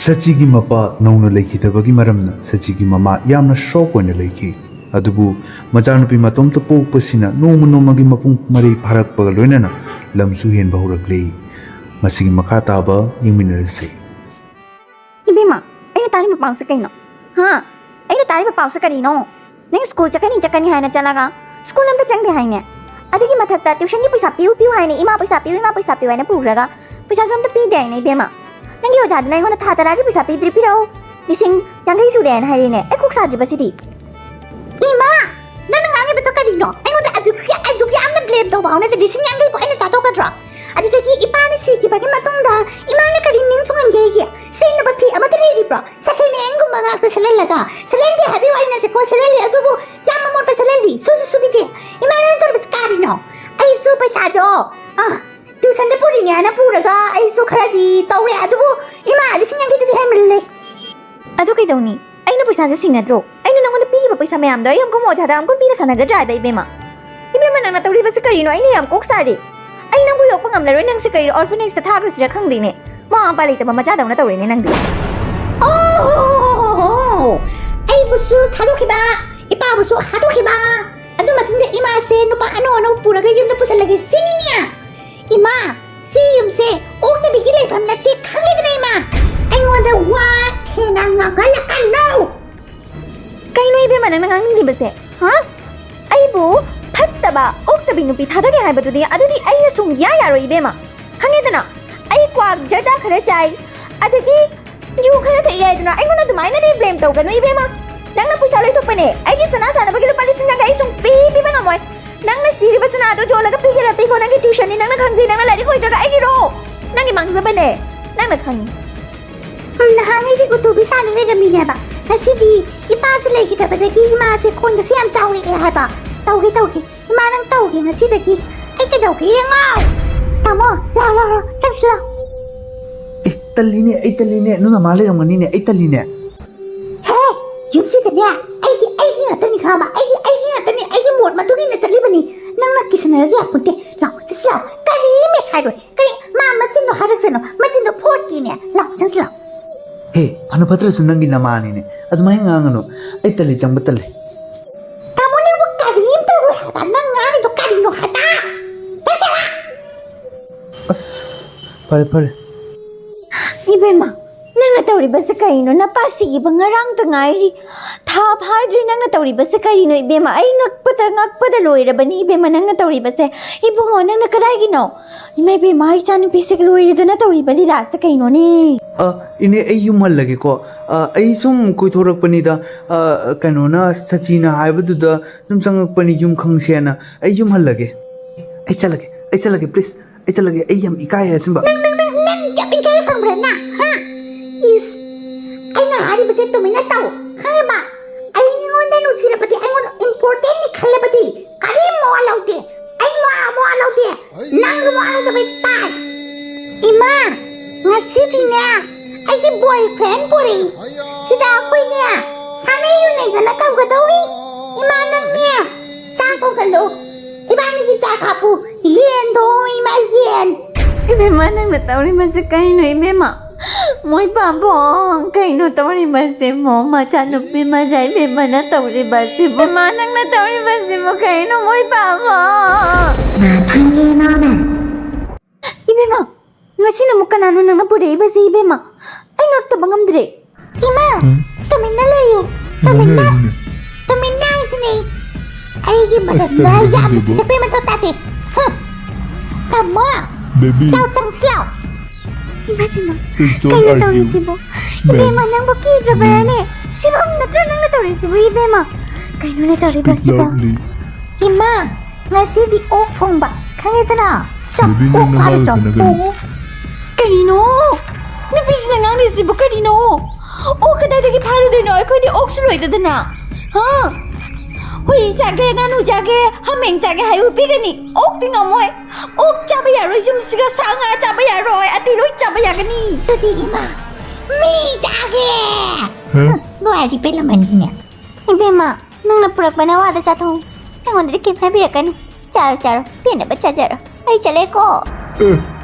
Sachi gi mapa nauna leiki tabagi maramna Sachi gi mama yamna shock oina leiki adubu machanupi matom to pokpasina noma nomagi mapung mari pharakpaga loinana lamsu hen bahuraklei masigi makha taba yingminarase Ibima aina tari mapang sa kaino ha aina tari mapang sa karino nang school chakani haina chalaga school amta changde haine adigi mathakta tuition gi paisa piu haine ima paisa piu haina puraga paisa somta pi de haine ibema nangi oja dna ngona tha taragi paisa pi tri piro lising jangai su den haine e kok saji basidi Ima nang ngangi beto karino ai ngona adu amna blame do baune de lising jangai ko aina chato kadra adigi ipani si ki bagi matungda imana karin ning chungan gege sino ba pi amata ri bro sakene engu maga ka selelaga selende habi warina de ko seleli adubu yamma mota seleli su bide imana tor bas karino ai su pasado tu sande puri ni ana puraga ai su kharadi tawre adubu ima lising yangi de hemle adu kai doni aina paisa se singadro aina nangon pi ba paisa mayam da yam ko mo jada am ko pi na sanaga dra da ibema nang tawri bas karino aina yam kok sari ai nang bu yok pangam la roi nang se kai orphanage ta thagru sira khang dine ma pali ta ma cha dauna tawre ne nang di ai busu thalo ki ba ipa busu hado ki ba adu mathung de ima se nupa ano pura ga yum da pusal lagi sininya ima si yum se ok na bigi lai pham na te khang le na ima ai wanda wa he na nga ga la kan no kai nei be man nang ngang di ba se ha ai bu fattaba oktabi nupi thadage haibadudi adudi ai sung ya yaro ibema hangedana ai kwak jada khara chai adagi ju khara thai yaiduna ai ngona dumai na de blame tawganu ibema nangna puisa loi thokpane ai gi sana sana bagi pari singa gai sung pi banga moi nangna siri basana do jolaga pi gira pi ko nangi tuition ni nangna khangji nangna lari hoi tara ai gi ro nangi mangza bane nangna khangi na hangi di kutu bisa ni le mi ne ba nasidi ipa se le ki ta badagi ma se khon ga siam chawi e ha ba tauge ima nang tauge ngasi dagi ai ka dauge ngau tamo la chansla taline nuna male ramani ne ai taline he yumsi da ne ai ni atani khama ai ni atani ai mod ma tuni ne chali bani nang na kisna ya putte la chansla kari me khai do kari ma chin do hara seno ma chin do photi ne la chansla he anu patra sunangi namani ne adumai ngangano ai tali chamba tali pare ibema nangna tawri bas kaino na pasi bangarang tangairi tha phadri nangna tawri bas kaino ibema ai ngakpada loira bani ibema nangna tawri bas ibungo nangna kadai gino imai be mai chanu pise loira dana tawri bali la sa kaino ne ine ai yumal lage ko ai sum koi thorak pani da kaino na sachina haibadu da sum sangak pani yum khangsena ai yum hal lage ai chalage please ai chalage ai yam ikai hai simba nang jap ikai phang brana ha is ai na hari base to mina tau khai ba ai ngon na nu sirapati ai ngon important ni khalapati kari mo alaute ai mo alaute nang mo alaute bai tai ima ngasi dina ai ki boyfriend puri sida koi ne sana yu ne gana tau ga tauri ima nang ne sang ko galo ibani ki cha khapu yen do ima yen ibema nang na tauri ma se kai no ibema moi pa bong kai no tauri ma se mo ma cha no pe ma jai be ma na tauri ba se bo ma nang na tauri ba se mo kai no moi pa bo na thang ye na na ibema ngasi na mukha nanu nang na pure ba se ibema ai ngak ta bangam dire ima tamina layo tamina isni ai gi ma na ya bi pe ma ta te tamo Baby, tao chẳng sao Ibema, kaya tao rin sibo Ibema, nang baki drabara ne Sibo, natro nang nataw rin sibo Ibema, kaya na tao rin ba sibo Ima, nga si di ok thong ba Kaya na, chak ok para chak po Kanino, nabisi na nga rin sibo kanino Ok kada dagi para doon no, ako di ok suloy tada na Ha? Hui chage nganu chage hameng chage hayu pigani ok tinga moi ok chaba ya roi jum siga sanga chaba ya roi ati roi chaba ya gani tadi ima mi chage no ai pe la mani ne ibema nang na purak banawa da chathong nang on de ke phai bi rakani charo pe na bacha jaro ai chale ko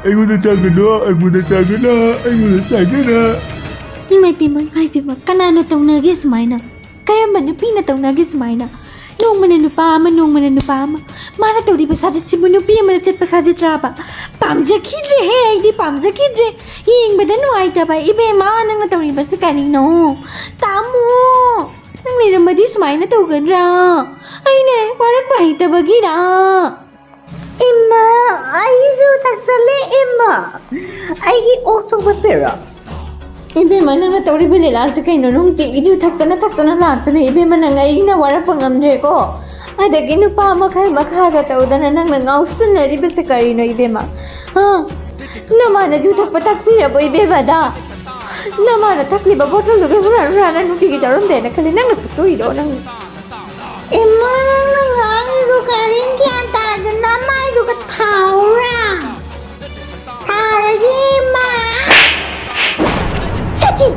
ai guda chagana Imay pima, kanano taunagi sumaina. Karamba nupi na taunagi sumaina. Nung nupa ama. Mana tauri pasajit si nupi ama chat pasajit raba. Pamja kidre he ay di pamja kidre. Ying badan nuay taba ibe ma nang na tauri basa kanino. Tamo. Nang niramadi sumaina taugadra. Ay ne, warak bahita bagira. Emma, aizu taksale Emma. Aigi okto bapera. Ibe manang na tauri balila sa kaino nung iju taktana laktana ibe manang ay na wara pangamdre ko. Adagi nupa makhaga taudana nang nangaustan na ibe sa karino ibe ma. Ha? Namana ju takpira bo ibe bada. Namana takli ba botol duga hurana nung tigidaron de na kali nang naputuiro nang. Emma nang aizu karin kya ta nama aizu ka thaura. Tharagi ma. Sachi,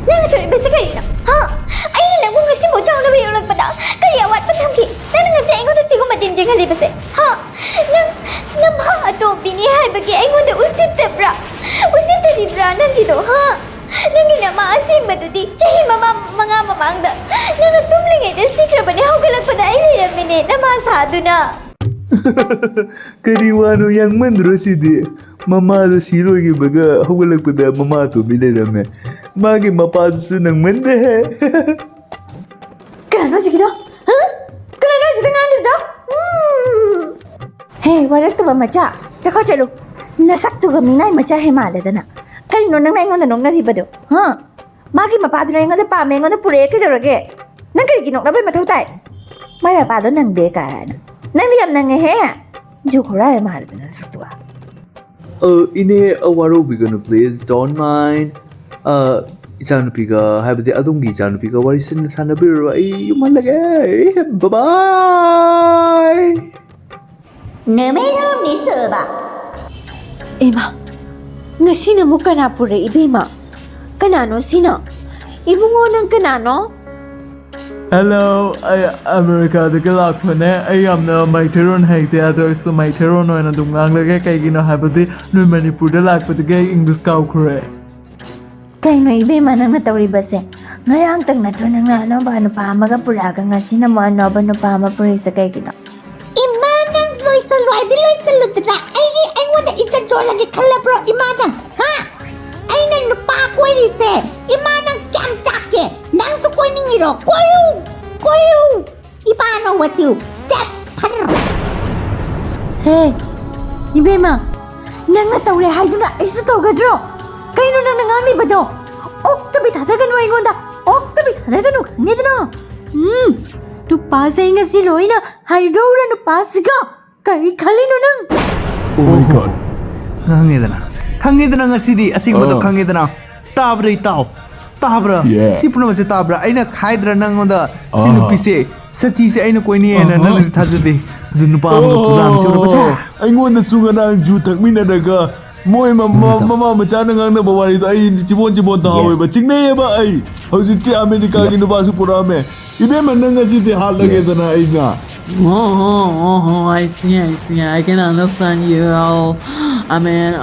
nang tauri basa karino. Ha? Ay lang mo ngasi mo chaw na ba yung nagpada. Kaya awat pa thamki. Nang ngasi ay ngota sigo matinje kali basa. Ha? Nang ato binihay bagi ay ngota usitebra. Usitebra nang dito ha? Nang ginamaasing ba di chahi mga mamangda. Nang natumling ay sikra ba ni hawgalag pa na ay niramin na masado na. Kariwano yang mandrosidi. Mama do siro gi baga hawgalag pa da mama to binirame. Magi mapasu nang mende he. Kano sigido? Ha? Kano sigido ngangirdo? Hey, warak to ba macha? Chako chalo. Nasak to ga minay macha he madadana. Karino nang naingon na nong naribado. Ha? Magi mapado na ingon na pa mengon na pure ke dorage. Nang karigi nok na ba mathaw tay? May mapado nang de karana. Nang liyam nang he. Jukura ay madadana saktuwa. Ine awaro bigano please don't mind. Ichanupiga habide adungi ichanupiga wari sanabiro ay yumalage. Bye bye. Nameram ni soba. Emma, ngasi na mo kanapure ibema. Kanano sino? Ibungo ng kanano? Hello, ay America da galak pane ay amna maiteron haite ado so maiteron no na dungang lage kay gino habati no Manipur da lak pati gay English kaw kore. Kay no ibema nang natawri base. Ngarang tag na to nang ano ba no pa maga puraga ngasi na mo ano ba no pa mapure sa kay gino. Imanang loy sa lutra. Ay wala itsa jola gi kalabro imanang. Ha? Ay nang lupa ko ise. Imanang kyam sake. Nang su ko ningiro. Koyo. Ipano what you? Step. Hey, ibema. Nang natawri hay do na isu togadro. Kay no nang nangangi ba do? Oktabi tadagan wa ingonda. Oktabi tadagan no ngedno. Nupa sa inga si Loy na haidora nupa siga. Kari kali no nang. Oh my god. Khangedana ngasidi asingbodo khangedana. Tabra itaw. Tabra. Sipno se tabra aina khaidra nangonda sinupise sachi se aina koini ena nan thajade. Dunupa amna kuram se ura basa. Aingonda sungana ju thakmina daga moi mama machana ngangna bawari to ai jibon ta hawe ba chingne ba ai hojiti America gi nuba su purame ibe mananga si de hal lage dana ai nga. I see. I can understand you. I mean,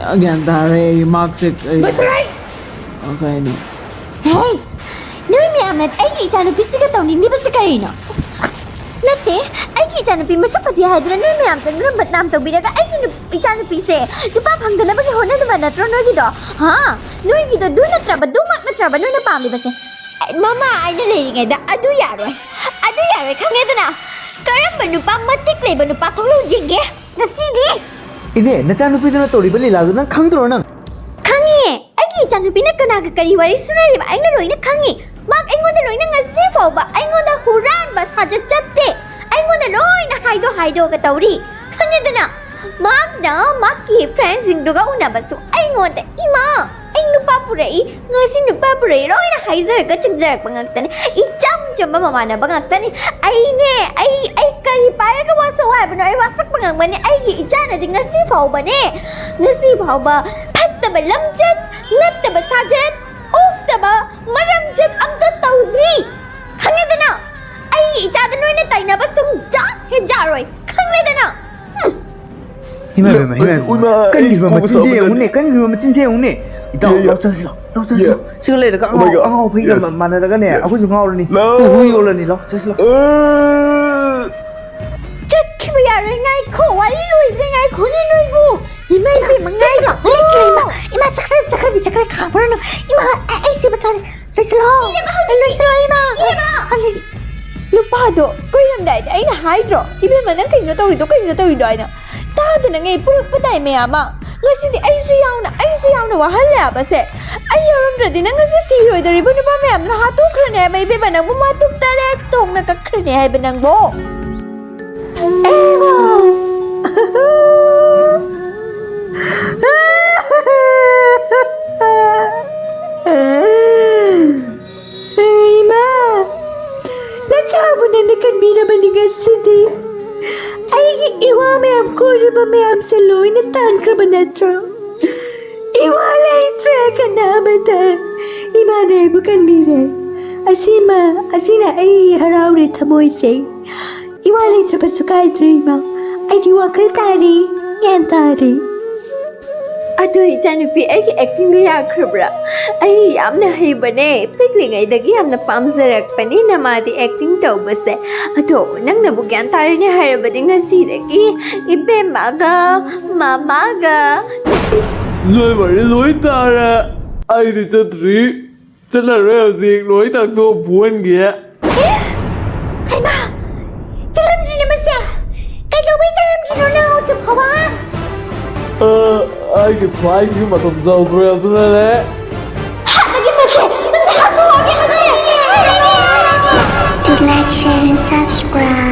again, that marks it. That's right. Okay, no. Hey, nui mi amet ay ichanu pisiga tawni ni basa karino. Nate, ay ichanu pi masapati haidra nui mi amtang rambat nam tawbiraga ay ichanu pise. Lupa phangdana bagi hona duma natro nui gido. Ha, nui gido du natraba nui na pamli base. Mama ay na leringay da adu yaroy khangedana. Karamba nupa matik leba nupa thonglo jingge. Nasidi. Ine nachanupi dana tori bali ladu nang khangdro nang. Khangi, ay chanupi na kanaga kari wari sunari ba ay na loy na khangi. Mak ay ngoda loy na ngasi faw ba ay ngoda huran ba saja chatte. Ay ngoda loy na haido ka tawri. Khangedana. Mak ki friends induga una basu ay ngoda ima. Ay nupa purai ngasi nupa purai loy na haizer ka chingjar pangaktan. Icham mama na bangaktan. Ay kari pare ka waso ay bano ay wasak pangangman ay ichana di ngasi faw ba ne. Ngasi faw ba fattaba lamjat nattaba sajat oktaba maramjat amta tawdri. Khangedana. Ay ichada noy na taina basung ja he jaroy. Khangedana. Hima kan gilwa machinche unne 이따 럭자시라 지금 레이가 아 피가 만나다가네 아버지 가오르니 우이 올라니 럭자시라 ꯆꯠꯈꯤꯕ ꯌꯥꯔꯣꯏ ꯉꯥꯏꯈꯣ ꯋꯥꯔꯤ ꯂꯣꯏꯗ꯭ꯔꯦ ꯉꯥꯏꯈꯣ ꯅꯣꯏꯕꯨ 이마 이마 ꯉꯥꯏꯈꯣ ꯂꯩꯁꯂꯣ 이마 ꯆꯠꯈ꯭ꯔꯦ ꯈꯥꯕꯔꯅ 이마 ꯑꯩ ꯁꯤꯕ ꯇꯥꯔꯦ ꯂꯩꯁꯂꯣ 이마 ꯅꯨꯄꯥꯗꯣ ꯀꯣꯏꯔꯝꯗꯥꯏꯗ ꯑꯩꯅ ꯍꯥꯏꯗ꯭ꯔꯣ 이ꯕꯦꯝꯃ ꯅꯪ ꯀꯩꯅꯣ ꯇꯧꯔꯤꯗꯣ ꯍꯥꯏꯅ ꯇꯥꯗꯅ ꯉꯩ ꯄꯨꯔꯛꯄ ꯇꯥꯏ ꯃꯌꯥꯝ ꯑꯃ ngasi aisi yauna wahalla abase ai yaramdradi nang ngasi siroidariba nupa mayam na hatukhrane hai bai beba nang ma tuk tare tongna kakhrane hai benang bo Hey ma natabu na nakanbira ba ni ngasidi Aigi iwa mayam koriba mayam sa loy na tankraba natro. Iwa laitre ka na amata. Ima na bukan mire. Asina ay harawri tamoy say. Iwa laitre pa sukay drima. Ay diwakal tari. Yan tari. Ato ichanupi aigi acting na yakrabra. Ay yamna haybane. Pigling ay dagi yamna pamzarakpani na mati acting tawbase. Ato nang nabugyan tari ni harabadi nga sidagi. Ibemaga, mamaga. Lối tara. Ai thì chất trí. Chất là rêu gì lối tạc tô buôn kìa. Ay ma! Chalam rin naman siya! Kaya gawin chalam rin na ako sa pawa! Ai cái phải nhưng mà tầm giàu rồi à rồi đấy. To like, share and subscribe.